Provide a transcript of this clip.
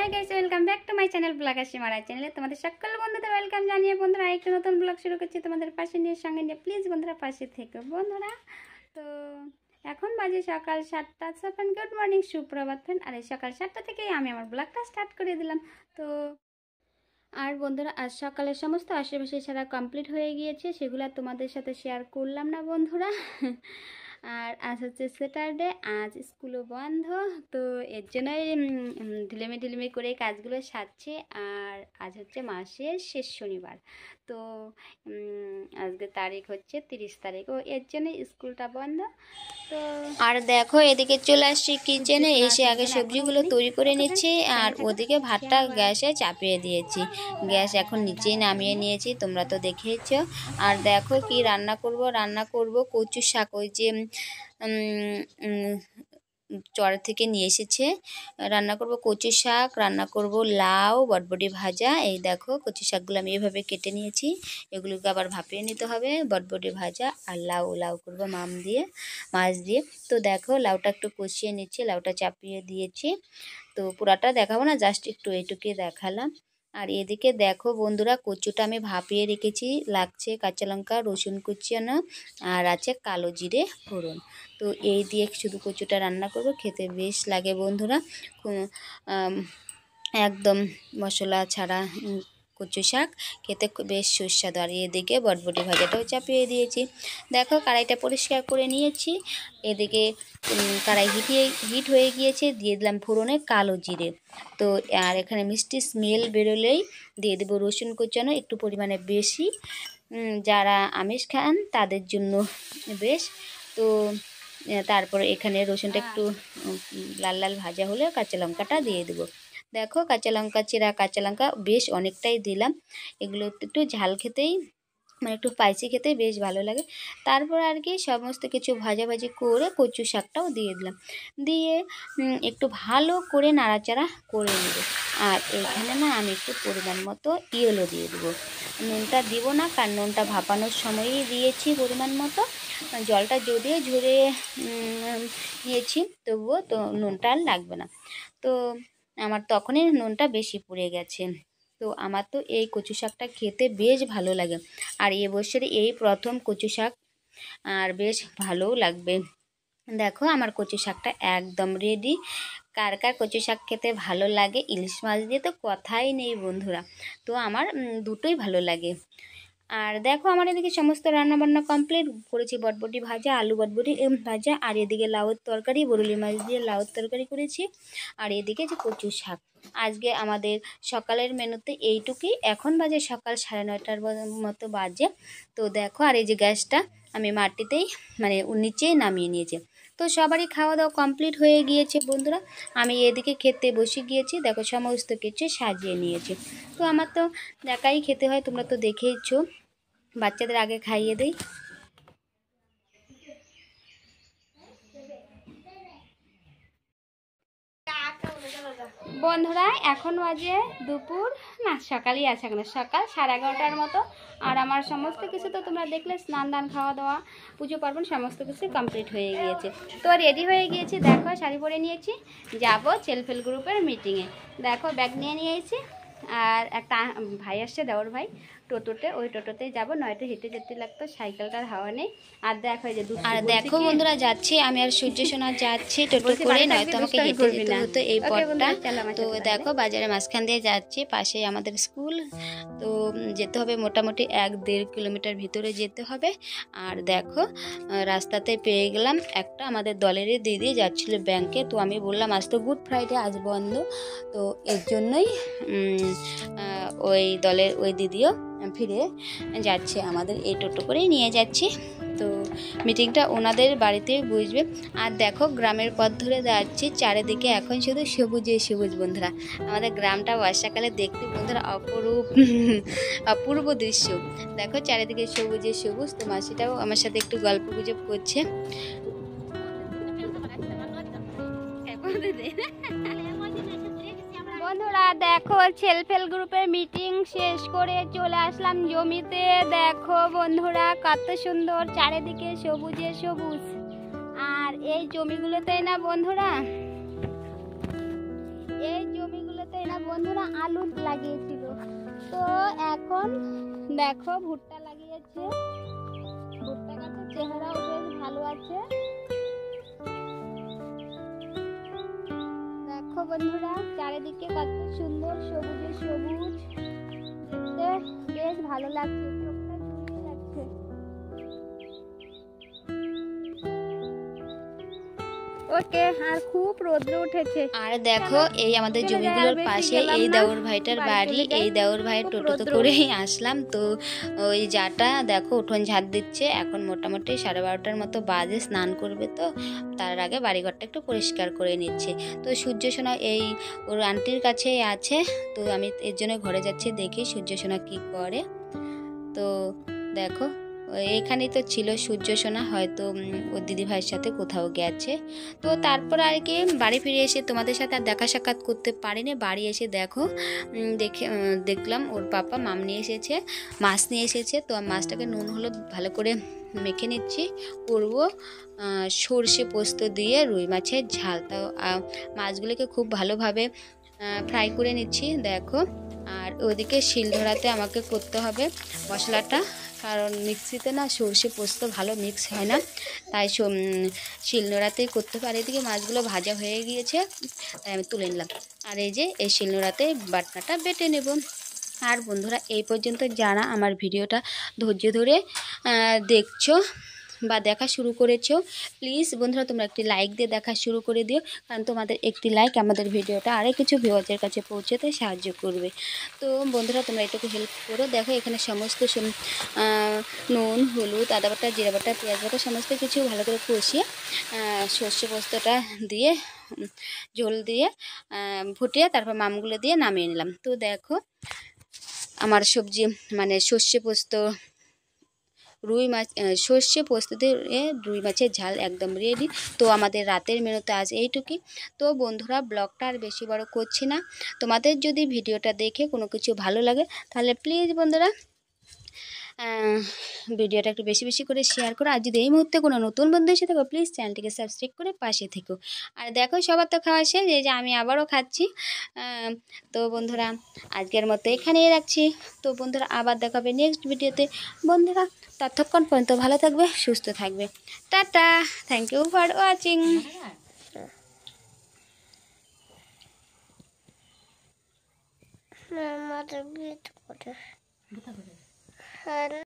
High guys, welcome back to my channel blog আসিমারা চ্যানেলে তোমাদের সকল বন্ধুদের ওয়েলকাম জানিয়ে বন্ধুরা একটা নতুন ব্লগ শুরু করছি তোমাদের পাশে নিয়ে সঙ্গে নিয়ে। প্লিজ বন্ধুরা পাশে থেকো বন্ধুরা। তো এখন বাজে সকাল 7টা। গুড মর্নিং, সুপ্রভাত ফ্রেন্ড। আর এই সকাল 7টা থেকেই আমি আমার ব্লগটা স্টার্ট করে দিলাম। তো আর বন্ধুরা আজ সকালের সমস্ত আশেপাশে ছাড়া কমপ্লিট হয়ে গিয়েছে, সেগুলো তোমাদের সাথে শেয়ার করলাম না বন্ধুরা। আর আজ হচ্ছে স্যাটারডে, আজ স্কুলও বন্ধ, তো এর জন্যই ঢিলেমি করে কাজগুলো সারছে। আর আজ হচ্ছে মাসের শেষ শনিবার, তো আজকে তারিখ হচ্ছে 30 তারিখ, ও এর জন্য স্কুলটা বন্ধ। তো আর দেখো এদিকে চলে আসছি কিচেনে, এসে আগে সবজিগুলো তৈরি করে নিচ্ছি, আর ওদিকে ভাতটা গ্যাসে চাপিয়ে দিয়েছি। গ্যাস এখন নিচেই নামিয়ে নিয়েছি, তোমরা তো দেখেইছো। আর দেখো কি রান্না করব কচু শাক, ওই যে চর থেকে নিয়ে এসেছে। রান্না করব কচু শাক, রান্না করব লাউ, বটবটি ভাজা। এই দেখো কচু শাকগুলো আমি এভাবে কেটে নিয়েছি, এগুলোকে আবার ভাপিয়ে নিতে হবে। বটবটি ভাজা আর লাউ করব মাছ দিয়ে। তো দেখো লাউটা একটু কষিয়ে নিচ্ছি, লাউটা চাপিয়ে দিয়েছি। তো পুরাটা দেখাবো না, জাস্ট একটু এইটুকুই দেখালাম। আর এদিকে দেখো বন্ধুরা, কচুটা আমি ভাপিয়ে রেখেছি, লাগছে কাঁচা লঙ্কা, রসুন কুচানো, আর আছে কালো জিরে ফোড়ন। তো এই দিয়ে শুধু কচুটা রান্না করব, খেতে বেশ লাগে বন্ধুরা। একদম মশলা ছাড়া কচু শাক খেতে বেশ সুস্বাদু। আর এদিকে বটবটি ভাজাটাও চাপিয়ে দিয়েছি। দেখো কড়াইটা পরিষ্কার করে নিয়েছি। এদিকে কড়াই হিট হয়ে গিয়েছে, দিয়ে দিলাম ফোড়নে কালো জিরে। তো আর এখানে মিষ্টি স্মেল বেরোলেই দিয়ে দেবো রসুন কুচানো, একটু পরিমাণে বেশি। যারা আমিষ খান তাদের জন্য বেশ। তো তারপরে এখানে রসুনটা একটু লাল লাল ভাজা হলে কাঁচা লঙ্কাটা দিয়ে দেবো। দেখো চেরা কাঁচা লঙ্কা বেশ অনেকটাই দিলাম, এগুলো একটু ঝাল খেতেই মানে একটু স্পাইসি খেতে বেশ ভালো লাগে। তারপর আর কি সমস্ত কিছু ভাজাভাজি করে কচু শাকটাও দিয়ে দিলাম, দিয়ে একটু ভালো করে নাড়াচাড়া করে নেব। আর এখানে না আমি একটু পরিমাণ মতো ইয়েলো দিয়ে দেবো। নুনটা দিব না, কারণ নুনটা ভাপানোর সময়ই দিয়েছি পরিমাণ মতো। জলটা যদিও ঝরিয়ে নিয়েছি, তবুও তো নুনটা আর লাগবে না। তো আমার তখনই নুনটা বেশি পুড়ে গেছে। তো আমার তো এই কচু শাকটা খেতে বেশ ভালো লাগে, আর এবছরে এই প্রথম কচু শাক, আর বেশ ভালোও লাগবে। দেখো আমার কচু শাকটা একদম রেডি। কার কার কচু শাক খেতে ভালো লাগে, ইলিশ মাছ দিয়ে তো কথাই নেই বন্ধুরা। তো আমার দুটোই ভালো লাগে। আর দেখো আমার এদিকে সমস্ত রান্নাবান্না কমপ্লিট করেছি। বটবটি ভাজা, আলু বটবটি ভাজা, আর এদিকে লাউয়ের তরকারি, বরুলি মাছ দিয়ে লাউয়ের তরকারি করেছি। আর এদিকে যে কচু শাক। আজকে আমাদের সকালের মেনুতে এইটুকুই। এখন বাজে সকাল 9:30টার মতো বাজে। তো দেখো আর এই যে গ্যাসটা আমি মাটিতেই মানে নিচেই নামিয়ে নিয়েছি। তো সবারই খাওয়া দাওয়া কমপ্লিট হয়ে গিয়েছে বন্ধুরা। আমি এদিকে খেতে বসে গিয়েছি, দেখো সমস্ত কিছু সাজিয়ে নিয়েছি। তো আমার তো একাই খেতে হয়, তোমরা তো দেখেইছো। বাচ্চাদের আগে খাইয়ে দেই। বন্ধুরা এখন বাজে দুপুর না সকালই আছে, এখন সকাল 11:30টার মতো। আর আমার সমস্ত কিছু তো তোমরা দেখলে, স্নান দান খাওয়া দাওয়া পুজো পার্বণ সমস্ত কিছু কমপ্লিট হয়ে গিয়েছে। তো রেডি হয়ে গিয়েছি, দেখো শাড়ি পরে নিয়েছি, যাব সেলফ হেল্প গ্রুপের মিটিংয়ে। দেখো ব্যাগ নিয়ে এসেছি, আর একটা ভাই আসছে, দেওর ভাই, টোটোতে, ওই টোটোতেই যাবো, নয়তো হেঁটে যেতে লাগতো, সাইকেলটার হাওয়া নেই। আর দেখো এই যে আর দেখো বন্ধুরা যাচ্ছি আমি আর সূর্য সোনা যাচ্ছি টোটো করে, নয়তো আমাকে হেঁটে যেতে হতো এই পথটা। তো দেখো বাজারের মাঝখান দিয়ে যাচ্ছি, পাশেই আমাদের স্কুল। তো যেতে হবে মোটামুটি 1-1.5 কিলোমিটার ভিতরে যেতে হবে। আর দেখো রাস্তাতে পেয়ে গেলাম একটা আমাদের দলেরই দিদি যাচ্ছিল ব্যাংকে। তো আমি বললাম আজ তো গুড ফ্রাইডে, আজ বন্ধ। তো এর জন্যই ওই দলের ওই দিদিও ফিরে যাচ্ছে, আমাদের এই টোটো করেই নিয়ে যাচ্ছি। তো মিটিংটা ওনাদের বাড়িতেই বুঝবে। আর দেখো গ্রামের পথ ধরে যাচ্ছি, চারিদিকে এখন শুধু সবুজে সবুজ বন্ধুরা। আমাদের গ্রামটা বর্ষাকালে দেখতে বন্ধুরা অপূর্ব দৃশ্য। দেখো চারিদিকে সবুজে সবুজ। তো মাসিটাও আমার সাথে একটু গল্প গুজব করছে। বন্ধুরা দেখো সেলফ হেল্প গ্রুপের মিটিং শেষ করে চলে আসলাম জমিতে। দেখো বন্ধুরা কত সুন্দর, চারিদিকে সবুজে সবুজ। আর এই জমিগুলোতেই না বন্ধুরা, এই জমিগুলোতেই না আলু লাগিয়েছিল। তো এখন দেখো ভুট্টা লাগিয়েছে, ভুট্টা গাছের চেহারাও বেশ ভালো আছে। দেখো বন্ধুরা চারিদিকে কত সুন্দর সবুজে সবুজ, দেখতে বেশ ভালো লাগছে, চোখটা জুড়িয়ে যাচ্ছে। ওকে, আর খুব রোদ্র উঠেছে। আর দেখো এই আমাদের জমিগুলোর পাশে এই দেওর ভাইটার বাড়ি, এই দেওর ভাইয়ের টোটোতে করেই আসলাম। তো ওই যাটা দেখো উঠোন ঝাড় দিচ্ছে। এখন মোটামুটি 12:30টার মতো বাজে, স্নান করবে, তো তার আগে বাড়িঘরটা একটু পরিষ্কার করে নিচ্ছে। তো সূর্য সোনা এই ওর আন্টির কাছেই আছে, তো আমি এর জন্য ঘরে যাচ্ছি, দেখি সূর্য সোনা কী করে। তো দেখো এখানেই তো ছিল সূর্য সোনা, হয়তো ওর দিদি ভাইয়ের সাথে কোথাও গেছে। তো তারপর আর কি বাড়ি ফিরে এসে তোমাদের সাথে আর দেখা সাক্ষাৎ করতে পারিনি। বাড়ি এসে দেখো দেখলাম ওর পাপা মাম নিয়ে এসেছে, মাছ নিয়ে এসেছে। তো মাছটাকে নুন হলুদ ভালো করে মেখে নিচ্ছি, করবো সর্ষে পোস্ত দিয়ে রুই মাছের ঝাল। তো মাছগুলোকে খুব ভালোভাবে ফ্রাই করে নিচ্ছি দেখো। আর ওদিকে শিলনোড়াতে আমাকে করতে হবে মশলাটা, কারণ মিক্সিতে না সর্ষে পোস্ত ভালো মিক্স হয় না, তাই শিলনোড়াতেই করতে হবে। আর এদিকে মাছগুলো ভাজা হয়ে গিয়েছে, তাই আমি তুলে নিলাম। আর এই যে এই শিলনোড়াতে বাটনাটা বেটে নেব। আর বন্ধুরা এই পর্যন্ত যারা আমার ভিডিওটা ধৈর্য ধরে দেখছো বা দেখা শুরু করেছো, প্লিজ বন্ধুরা তোমরা একটি লাইক দিয়ে দেখা শুরু করে দিও, কারণ তোমাদের একটি লাইক আমাদের ভিডিওটা আরও কিছু ভিউয়ারদের কাছে পৌঁছতে সাহায্য করবে। তো বন্ধুরা তোমরা এটুকু হেল্প করো। দেখো এখানে সমস্ত নুন হলুদ আদা বাটা জিরা বাটা পেঁয়াজ বাটা সমস্ত কিছু ভালো করে কষিয়ে সর্ষে পোস্তটা দিয়ে ঝোল দিয়ে ফুটিয়ে তারপর মামগুলো দিয়ে নামিয়ে নিলাম। তো দেখো আমার সবজি মানে সর্ষে পোস্ত রুই মাছ, সর্ষে পোস্ত দিয়ে রুই মাছের ঝাল একদম রেডি। তো আমাদের রাতের মেনুতে আজ এইটুকুই। তো বন্ধুরা ব্লগটা আর বেশি বড় করছি না, তোমাদের যদি ভিডিওটা দেখে কোনো কিছু ভালো লাগে তাহলে প্লিজ বন্ধুরা ভিডিওটা একটু বেশি বেশি করে শেয়ার করো। আর যদি এই মুহূর্তে কোনো নতুন বন্ধু এসে থাকো প্লিজ চ্যানেলটিকে সাবস্ক্রাইব করে পাশে থেকো। আর দেখো সবার তো খাওয়া শেষ, এই যে আমি আবারও খাচ্ছি। তো বন্ধুরা আজকের মতো এখানেই রাখছি। তো বন্ধুরা আবার দেখাবে নেক্সট ভিডিওতে। বন্ধুরা ততক্ষণ পর্যন্ত ভালো থাকবে, সুস্থ থাকবে। Tata, thank you for watching.